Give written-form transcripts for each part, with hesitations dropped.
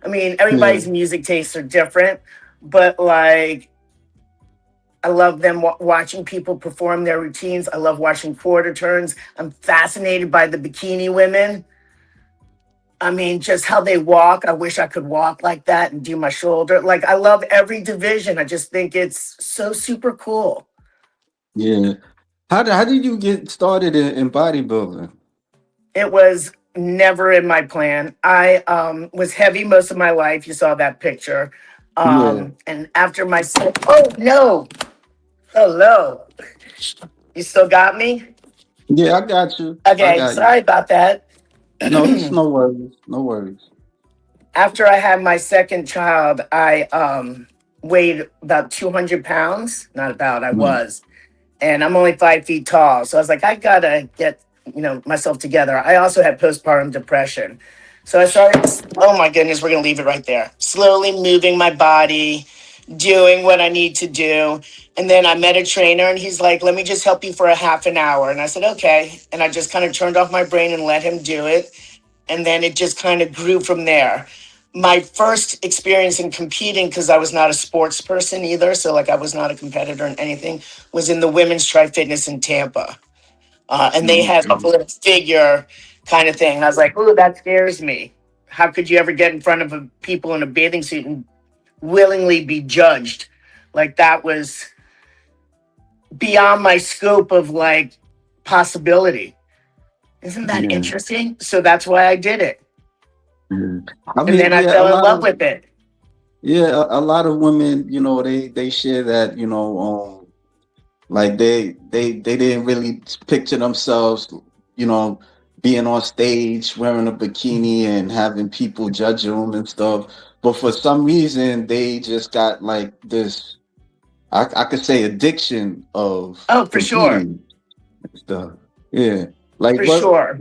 I mean, Yeah. everybody's music tastes are different, but like, I love them watching people perform their routines. I love watching quarter turns. I'm fascinated by the bikini women. I mean, just how they walk. I wish I could walk like that and do my shoulder. Like, I love every division. I just think it's so super cool. Yeah. How did you get started in bodybuilding? It was never in my plan. I was heavy most of my life. You saw that picture. Yeah. And after my oh no, hello, you still got me? Yeah, I got you. I Okay, got you. sorry about that. No, it's no worries. No worries. After I had my second child, I weighed about 200 pounds. Not about, I Mm. was. And I'm only 5 feet tall. So I was like, I gotta get, myself together. I also had postpartum depression. So I started, oh my goodness, we're gonna leave it right there. Slowly moving my body, doing what I need to do. And then I met a trainer and he's like, let me just help you for a half an hour. And I said, okay. And I just kind of turned off my brain and let him do it. And then it just kind of grew from there. My first experience in competing, because I was not a sports person either, so like I was not a competitor in anything, was in the women's tri fitness in Tampa. And they had Okay. a little figure kind of thing. I was like, ooh, that scares me. How could you ever get in front of people in a bathing suit and willingly be judged? Like that was beyond my scope of like possibility. Isn't that Yeah. interesting? So that's why I did it. Yeah. I And mean, then I yeah, a fell in lot love of with it. a lot of women, they share that, like they didn't really picture themselves, you know, being on stage wearing a bikini and having people judge them and stuff. But for some reason, they just got like this, I could say, addiction of Oh, for sure. competing and stuff. Yeah. Like For sure.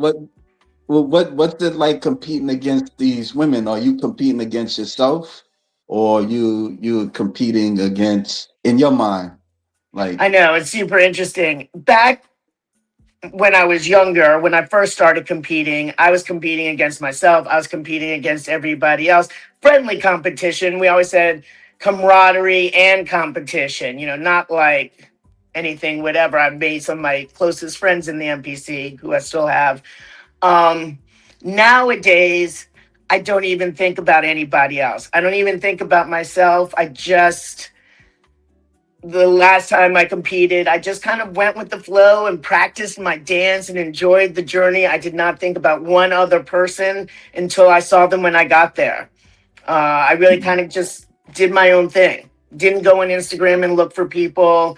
what's it like competing against these women? Are you competing against yourself, or you competing against in your mind? Like, I know. It's super interesting. Back when I was younger, when I first started competing, I was competing against myself. I was competing against everybody else. Friendly competition. We always said camaraderie and competition, not like anything, whatever. I've made some of my closest friends in the NPC who I still have. Um, Nowadays, I don't even think about anybody else. I don't even think about myself. The last time I competed, I just kind of went with the flow and practiced my dance and enjoyed the journey. I did not think about one other person until I saw them when I got there. I really kind of just did my own thing. Didn't go on Instagram and look for people.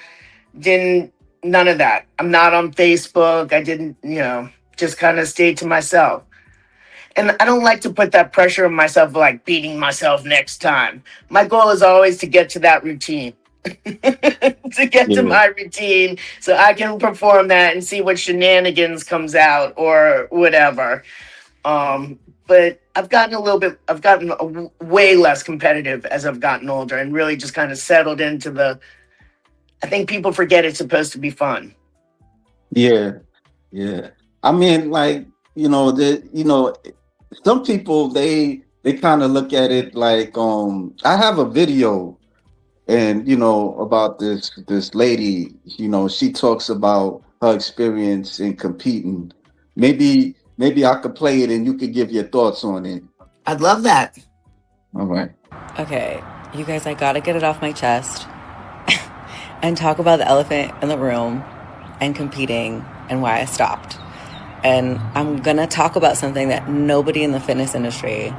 Didn't, none of that. I'm not on Facebook. I didn't, just kind of stayed to myself. And I don't like to put that pressure on myself, like beating myself next time. My goal is always to get to that routine, to get to yeah, my routine so I can perform that and see what shenanigans comes out or whatever. But I've gotten way less competitive as I've gotten older and really just kind of settled into I think people forget it's supposed to be fun. yeah, yeah. I mean, like, some people they kind of look at it like, I have a video, and about this lady, she talks about her experience in competing. Maybe I could play it and you could give your thoughts on it. I'd love that. All right. Okay, you guys, I gotta get it off my chest and talk about the elephant in the room and competing and why I stopped. And I'm gonna talk about something that nobody in the fitness industry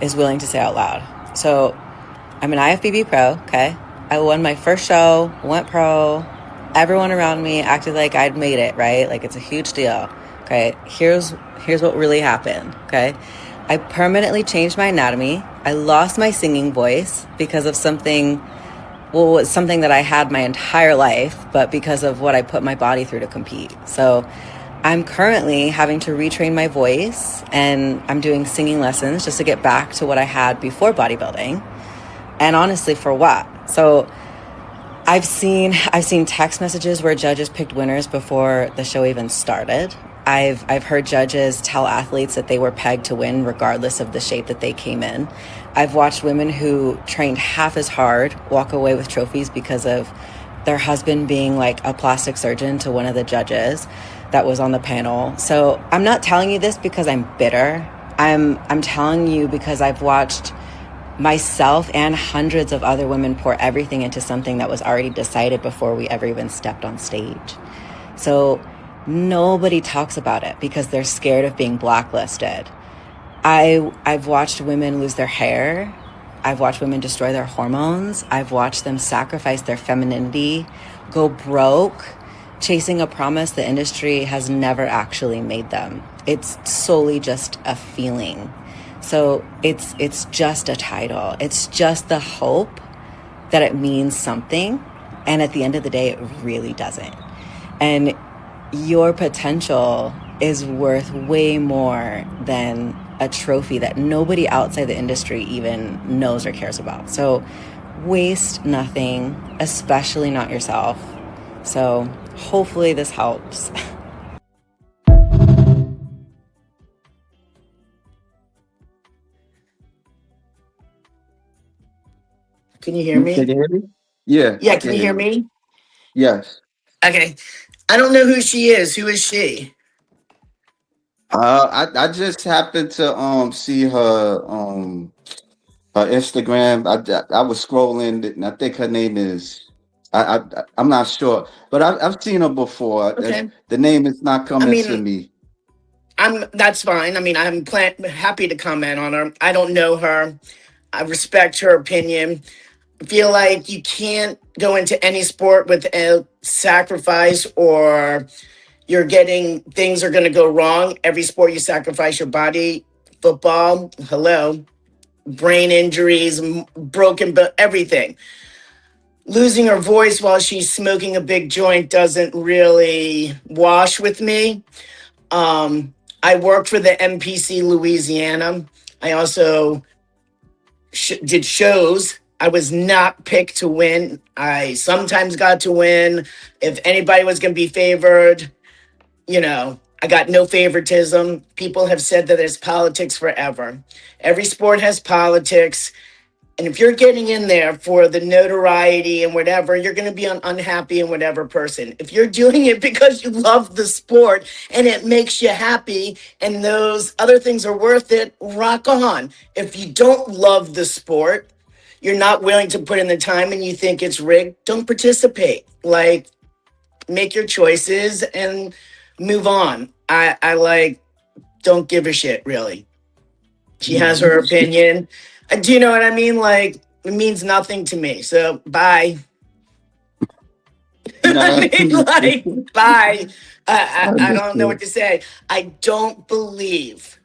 is willing to say out loud. So, I'm an IFBB pro, okay? I won my first show, went pro. Everyone around me acted like I'd made it, right? Like it's a huge deal. Okay, here's what really happened, okay? I permanently changed my anatomy. I lost my singing voice because of something, well, it was something that I had my entire life, but because of what I put my body through to compete. So I'm currently having to retrain my voice, and I'm doing singing lessons just to get back to what I had before bodybuilding. And honestly, for what? So I've seen text messages where judges picked winners before the show even started. I've heard judges tell athletes that they were pegged to win regardless of the shape that they came in. I've watched women who trained half as hard walk away with trophies because of their husband being like a plastic surgeon to one of the judges that was on the panel. So I'm not telling you this because I'm bitter. I'm telling you because I've watched myself and hundreds of other women pour everything into something that was already decided before we ever even stepped on stage. So nobody talks about it because they're scared of being blacklisted. I've watched women lose their hair. I've watched women destroy their hormones. I've watched them sacrifice their femininity, go broke, chasing a promise the industry has never actually made them. It's solely just a feeling. So it's just a title. It's just the hope that it means something. And at the end of the day, it really doesn't. And your potential is worth way more than a trophy that nobody outside the industry even knows or cares about. So waste nothing, especially not yourself. So hopefully this helps. Can you hear Can me? you hear me? Yeah, Yeah, I can can you hear hear you. me? Yes. Okay. I don't know who she is. Who is she? I just happened to see her Instagram. I was scrolling, and I think her name is. I'm not sure, but I've seen her before. Okay. The name is not I coming to mean, me. that's fine. I mean, happy to comment on her. I don't know her. I respect her opinion. I feel like you can't go into any sport without sacrifice, or you're getting things are going to go wrong. Every sport you sacrifice your body. Football, hello, brain injuries, broken, but everything. Losing her voice while she's smoking a big joint doesn't really wash with me. I worked for the MPC Louisiana. I also did shows. I was not picked to win. I sometimes got to win. If anybody was going to be favored, I got no favoritism. People have said that there's politics forever. Every sport has politics. And if you're getting in there for the notoriety and whatever, you're going to be unhappy in whatever person. If you're doing it because you love the sport and it makes you happy and those other things are worth it, rock on. If you don't love the sport, you're not willing to put in the time and you think it's rigged, don't participate. Like, make your choices and move on. I like, don't give a shit, really. She has her opinion. Do you know what I mean? Like, it means nothing to me. So, bye. I No, mean, like, bye. I don't know what understood. to say. I don't believe.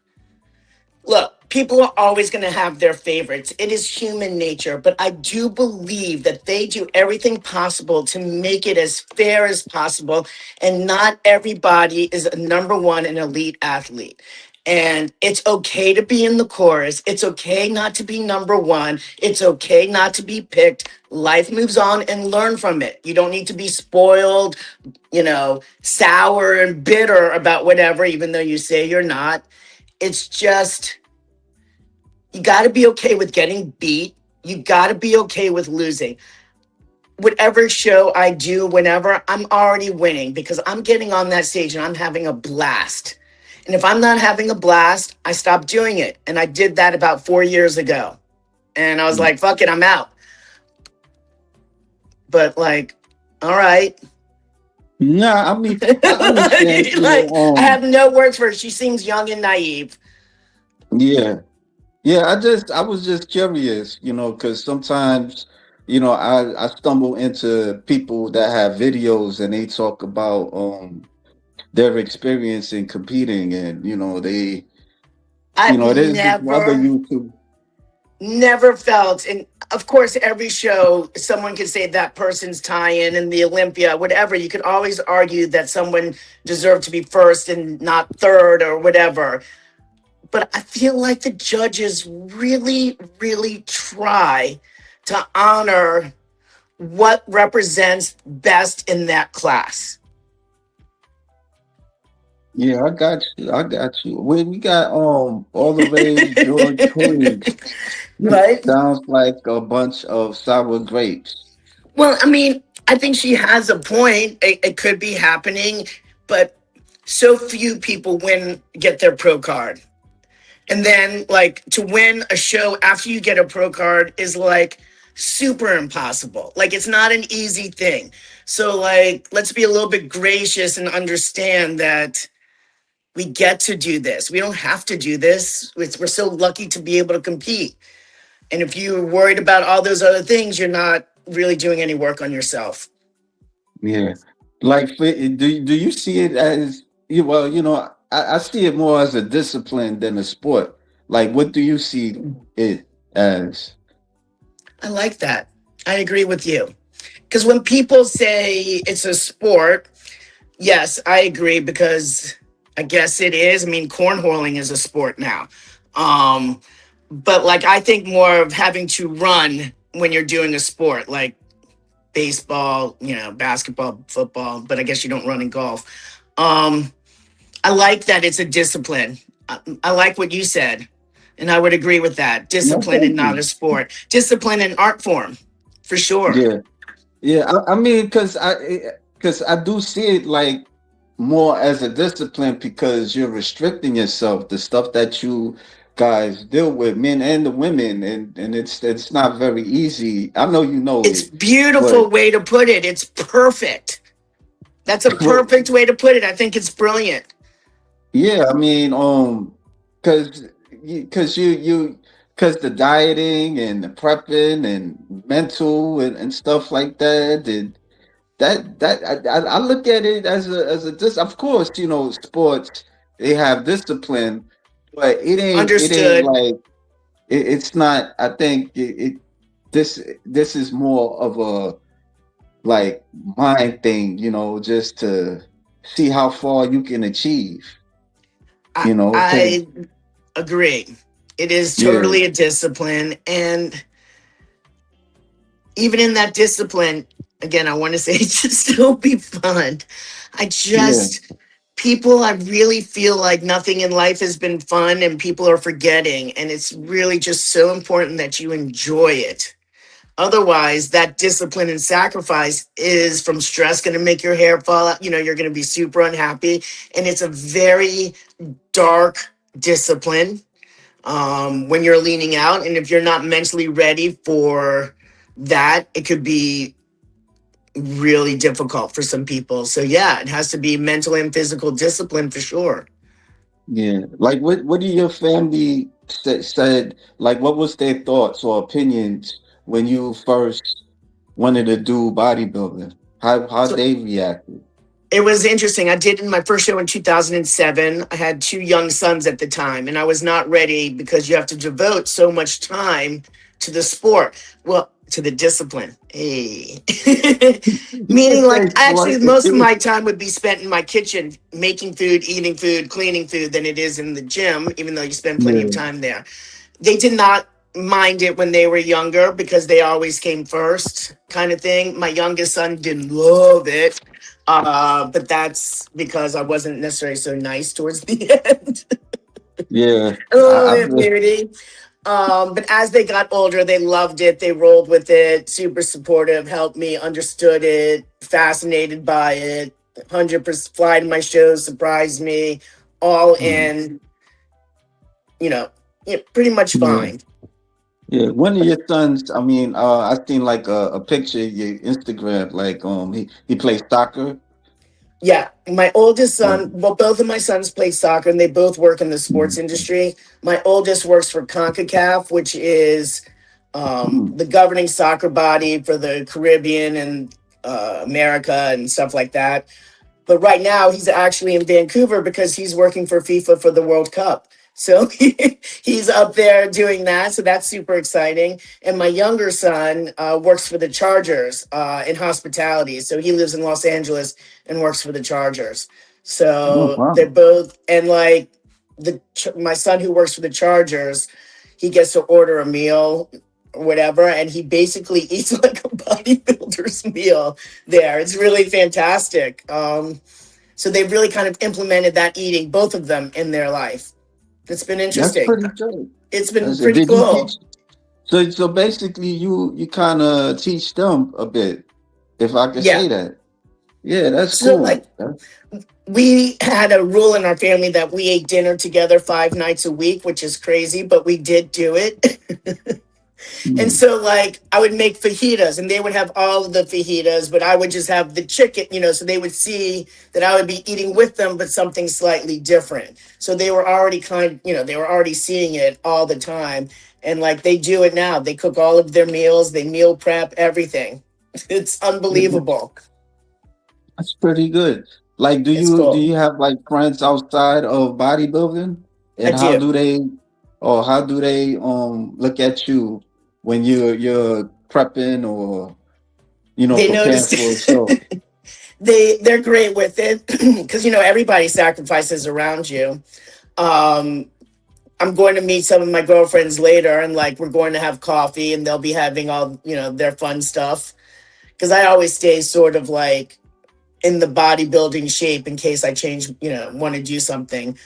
Look, people are always going to have their favorites. It is human nature, but I do believe that they do everything possible to make it as fair as possible. And not everybody is a number one an elite athlete. And it's okay to be in the chorus. It's okay not to be number one. It's okay not to be picked. Life moves on and learn from it. You don't need to be spoiled, sour and bitter about whatever, even though you say you're not. It's just, you got to be okay with getting beat. You got to be okay with losing. Whatever show I do, whenever, I'm already winning because I'm getting on that stage and I'm having a blast. And if I'm not having a blast, I stop doing it. And I did that about 4 years ago. And I was like, fuck it, I'm out. But like, all right. Nah, I mean, I understand. Like, I have no words for her. She seems young and naive. Yeah. Yeah, I was just curious, because sometimes, I stumble into people that have videos and they talk about their experience in competing, and I've there's this other never YouTube. never felt, and of course every show someone could say that person's tie-in in the Olympia, whatever. You could always argue that someone deserved to be first and not third or whatever, but I feel like the judges really, really try to honor what represents best in that class. Yeah, I got you. I got you. We got all the way George Clooney. Right? Sounds like a bunch of sour grapes. Well, I mean, I think she has a point. It could be happening, but so few people get their pro card. And then, like, to win a show after you get a pro card is like super impossible. Like, it's not an easy thing. So, like, let's be a little bit gracious and understand that we get to do this. We don't have to do this. We're so lucky to be able to compete. And if you're worried about all those other things, you're not really doing any work on yourself. Yeah. Like, do you see it as you? Well, I see it more as a discipline than a sport. Like, what do you see it as? I like that. I agree with you. Because when people say it's a sport, yes, I agree because I guess it is. I mean, cornholing is a sport now. Um, but like I think more of having to run when you're doing a sport, like baseball, basketball, football, but I guess you don't run in golf. Um, I like that it's a discipline. I like what you said, and I would agree with that. No, Discipline and thank not you. a sport. Discipline and art form, for sure. Yeah. Yeah, I mean, because I do see it like more as a discipline because you're restricting yourself, the stuff that you guys deal with, men and the women, and it's not very easy. I know you know It's it, but beautiful way to put it. It's perfect. That's a but perfect way to put it. I think it's brilliant. yeah, I mean, because because the dieting and the prepping and mental and stuff like that, and I look at it as a of course, sports, they have discipline, but it ain't Understood. like it's not. I think this is more of a like mind thing, just to see how far you can achieve, I, because I agree. It is yeah, totally a discipline. And even in that discipline, again, I want to say it should still be fun. I yeah, just, people, I really feel like nothing in life has been fun and people are forgetting. And it's really just so important that you enjoy it. Otherwise, that discipline and sacrifice is from stress going to make your hair fall out. You're going to be super unhappy. And it's a very dark discipline when you're leaning out. And if you're not mentally ready for that, it could be really difficult for some people. So, yeah, it has to be mental and physical discipline for sure. yeah. Like, what do your family said? Like, what was their thoughts or opinions when you first wanted to do bodybuilding? How So, they reacted? it was interesting. I did in my first show in 2007. I had two young sons at the time, and I was not ready because you have to devote so much time to the sport. Well, to the discipline. Hey. You can Meaning, say like, actually, sport. most of my time would be spent in my kitchen making food, eating food, cleaning food than it is in the gym, even though you spend plenty of Yeah, time there. They did not mind it when they were younger because they always came first, kind of thing. My youngest son didn't love it, but that's because I wasn't necessarily so nice towards the end. yeah. A little I bit weirdy. But as they got older, they loved it. They rolled with it. Super supportive, helped me, understood it, fascinated by it. 100% fly to my shows, surprised me, all mm, in. You know, pretty much yeah, fine. yeah. One of your sons. I mean, I seen like a picture of your Instagram. Like, he plays soccer. Yeah, my oldest son, Um, well, both of my sons play soccer and they both work in the sports mm, industry. My oldest works for CONCACAF, which is mm, the governing soccer body for the Caribbean and America and stuff like that. But right now he's actually in Vancouver because he's working for FIFA for the World Cup. So he's up there doing that. So that's super exciting. And my younger son works for the Chargers in hospitality. So he lives in Los Angeles and works for the Chargers. oh, So they're wow. both, and like my son who works for the Chargers, he gets to order a meal or whatever, and he basically eats like a bodybuilder's meal there. It's really fantastic. So they've really kind of implemented that eating, both of them, in their life. It's been That's interesting. pretty good. It's been That's it. pretty Did you cool. teach? So basically, you kind of teach them a bit, if I could Yeah. say that. Yeah, that's So like cool. we had a rule in our family that we ate dinner together 5 nights a week, which is crazy, but we did do it. And Mm, so, like, I would make fajitas and they would have all of the fajitas, but I would just have the chicken, so they would see that I would be eating with them, but something slightly different. So they were already they were already seeing it all the time. And like they do it now, they cook all of their meals, they meal prep everything. It's yeah, unbelievable. that's pretty good. Like, do It's you do cool. you have like friends outside of bodybuilding, I and do. how do they look at you when you're prepping or They preparing for a noticed. show? They're great with it because everybody sacrifices around you. Um, I'm going to meet some of my girlfriends later, and like we're going to have coffee, and they'll be having all their fun stuff. Because I always stay sort of like in the bodybuilding shape in case I change, want to do something.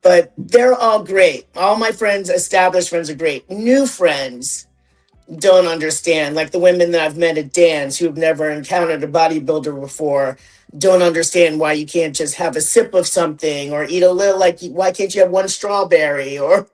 But they're all great. All my friends, established friends, are great. New friends don't understand, like the women that I've met at dance who've never encountered a bodybuilder before, don't understand why you can't just have a sip of something or eat a little, like why can't you have one strawberry or